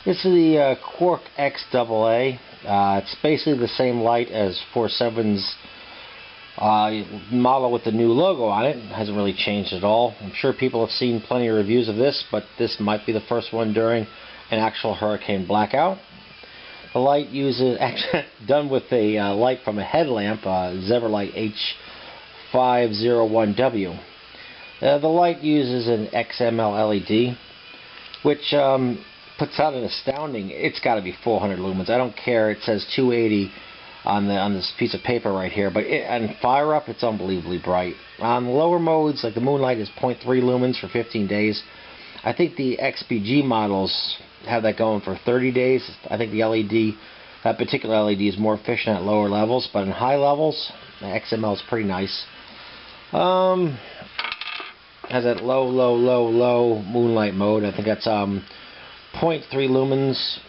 This is the Quark X AA. It's basically the same light as foursevens model with the new logo on it. It hasn't really changed at all. I'm sure people have seen plenty of reviews of this, but this might be the first one during an actual hurricane blackout. The light uses, actually done with a light from a headlamp, Zeverlight H501W. The light uses an XML LED, which puts out an astounding, it's got to be 400 lumens. I don't care, it says 280 on this piece of paper right here, but on fire up, it's unbelievably bright. On lower modes, like the moonlight, is 0.3 lumens for 15 days. I think the XPG models have that going for 30 days. I think the LED, that particular LED, is more efficient at lower levels, but in high levels, the XML is pretty nice. Has that low moonlight mode. I think that's 0.3 lumens,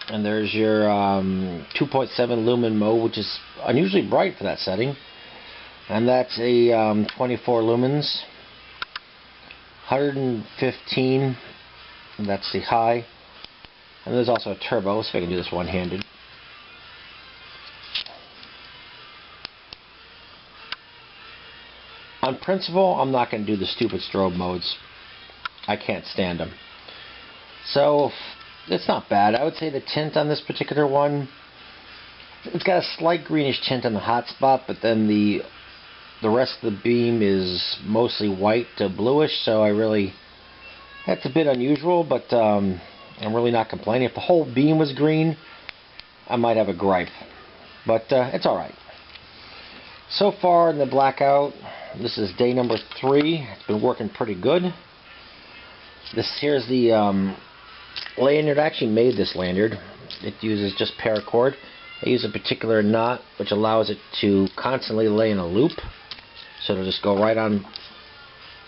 and there's your 2.7 lumen mode, which is unusually bright for that setting, and that's a 24 lumens, 115, and that's the high, and there's also a turbo, so I can do this one-handed. On principle, I'm not going to do the stupid strobe modes. I can't stand them. So, it's not bad. I would say the tint on this particular one, it's got a slight greenish tint on the hot spot, but then the rest of the beam is mostly white to bluish, so that's a bit unusual, but I'm really not complaining. If the whole beam was green, I might have a gripe, but it's alright. So far in the blackout, this is day number 3. It's been working pretty good. Here's the lanyard. I actually made this lanyard. It uses just paracord. I use a particular knot which allows it to constantly lay in a loop, so it'll just go right on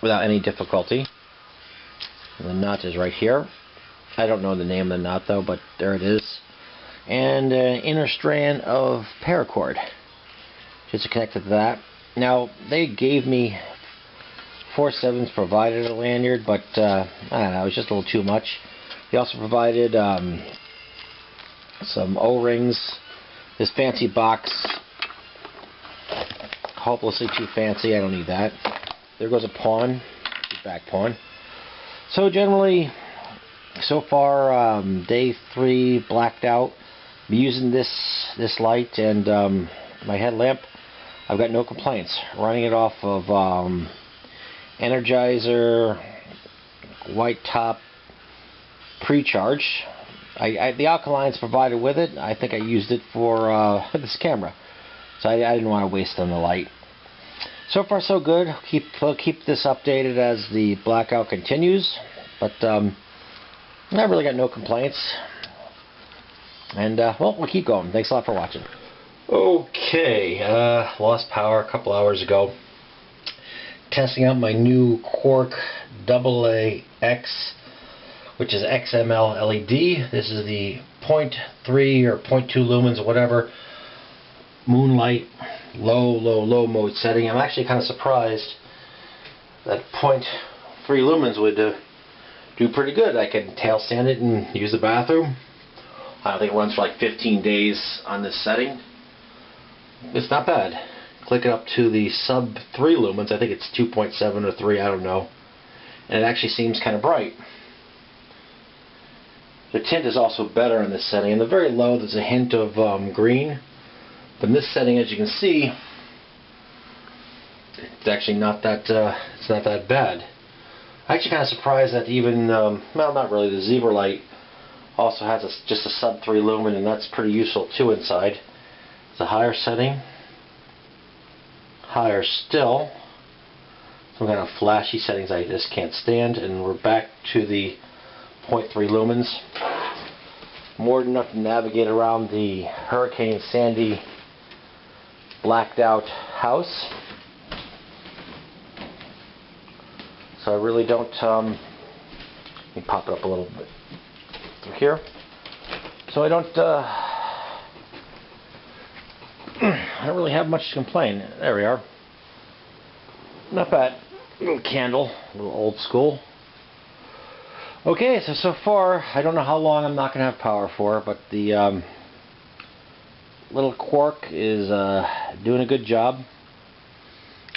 without any difficulty. And the knot is right here. I don't know the name of the knot though, but there it is. And an inner strand of paracord just connected to that. Now, they gave me foursevens provided a lanyard, but I don't know, it was just a little too much. They also provided some O-rings. This fancy box, hopelessly too fancy. I don't need that. There goes a pawn, back pawn. So generally, so far, day 3 blacked out. I'm using this light and my headlamp. I've got no complaints. Running it off of Energizer white top pre-charge. The alkaline's provided with it. I think I used it for this camera, so I didn't want to waste on the light. So far so good. We'll keep this updated as the blackout continues, but I really got no complaints. And well, we'll keep going. Thanks a lot for watching. Okay, lost power a couple hours ago. Testing out my new Quark AA-X, which is XML LED. This is the 0.3 or 0.2 lumens or whatever moonlight low mode setting. I'm actually kind of surprised that 0.3 lumens would do pretty good. I can tail stand it and use the bathroom. I think it runs for like 15 days on this setting. It's not bad. Click it up to the sub 3 lumens. I think it's 2.7 or 3, I don't know. And it actually seems kind of bright. The tint is also better in this setting. In the very low, there's a hint of green. But in this setting, as you can see, it's actually not that it's not that bad. I'm actually kind of surprised that even well, not really. The zebra light also has just a sub 3 lumen, and that's pretty useful too inside. The higher setting, higher still, some kind of flashy settings I just can't stand, and we're back to the 0.3 lumens. More than enough to navigate around the Hurricane Sandy blacked out house. So I really don't, let me pop it up a little bit through here. So I don't really have much to complain. There we are. Not bad. Little candle, a little old school. Okay, so far, I don't know how long I'm not going to have power for, but the little Quark is doing a good job.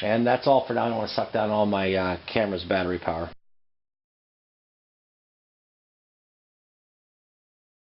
And that's all for now. I don't want to suck down all my camera's battery power.